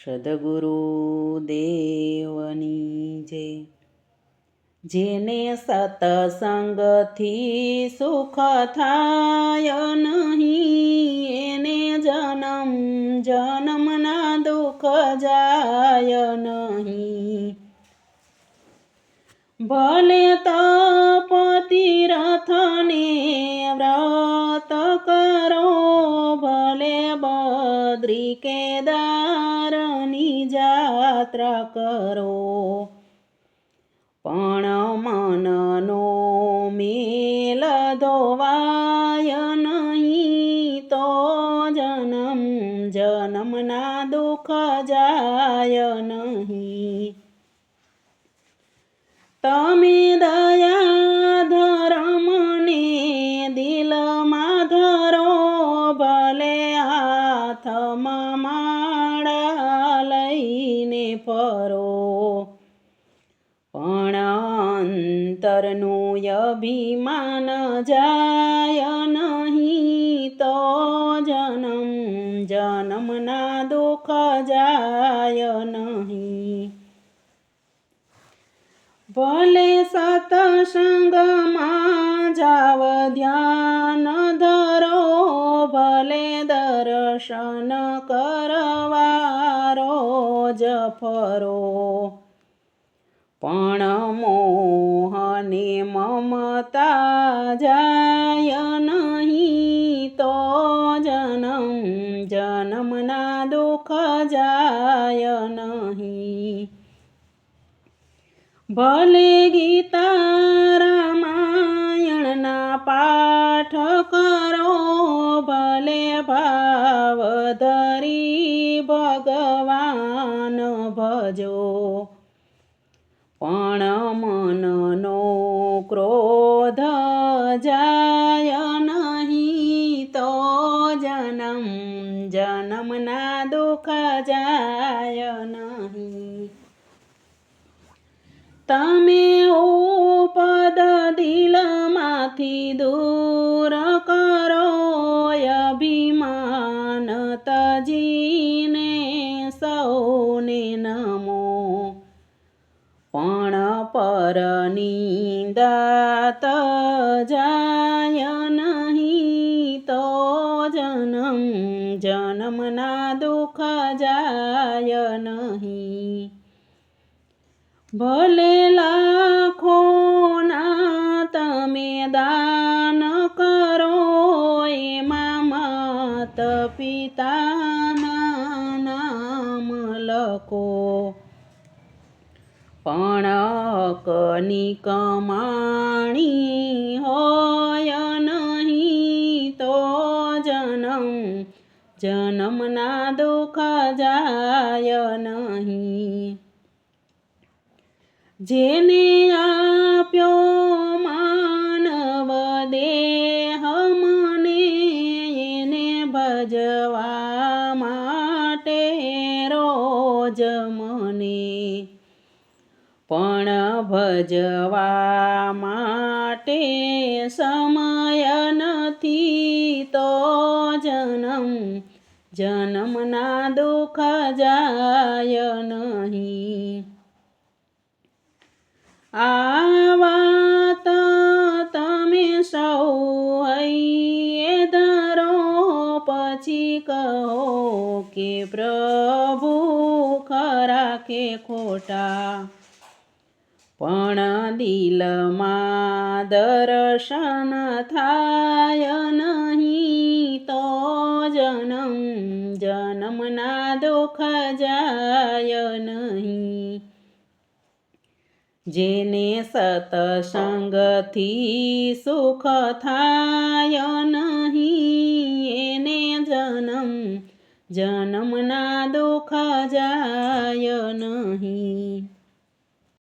સદગુરુ દેવની જય। જેને સતસંગથી સુખ થાય નહીં, એને જન્મ જન્મના દુઃખ જાય નહીં। ભલે તપ તીર્થને વ્રત કરો, ભલે બદ્રી કેદારની જાત્રા કરો, પણ મનનો મેલ ધોવાય નહીં, તો જન્મ જન્મના દુઃખ જાય નહીં। તમે દયા ધર્મને દિલમાં ધરો, ભલે હાથમાં માળા લઈને ફરો, પણ અંતરનું અભિમાન જાય નહીં, તો જન્મ જન્મના દુઃખ જાય નહીં। ભલે સત્સંગમાં જાવ ધ્યાન ધરો, ભલે દર્શન કરવા રોજ ફરો, પણ મોહને મમતા જાય નહીં, તો જન્મ જન્મના દુઃખ જાય નહીં। ભલે ગીતા રામાયણના પાઠ કરો, ભલે ભાવ ધરી ભગવાન ભજો, પણ મનનો ક્રોધ જાય નહીં, તો જન્મ જન્મના દુઃખ જાય નહીં। તમે ઉપદ દિલમાંથી દૂર કરો, અભિમાન તજીને સૌને નમો, પણ પરનિંદા તજાય નહીં, તો જન્મ જન્મના દુઃખ જાય નહીં। ભલે લાખોના તમે દાન કરો, એમાં માત પિતાના નામ લખો, પણ હકની કમાણી હોય નહીં, તો જન્મ જન્મના દુઃખ જાય નહીં। જેને આપ્યો માનવ દેહ મને, એને ભજવા માટે રોજ મને, પણ ભજવા માટે સમય નથી, તો જન્મ જન્મના દુઃખ જાય નહીં। આ વાત તમે સૌ હૈયે ધરો, પછી કહો કે પ્રભુ ખરા કે ખોટા, પણ દિલમાં દર્શન થાય નહીં, તો જન્મ જન્મના દુઃખ જાય નહીં। જેને સત્સંગથી સુખ થાય નહીં, એને જન્મ જન્મના દુઃખ જાય નહીં।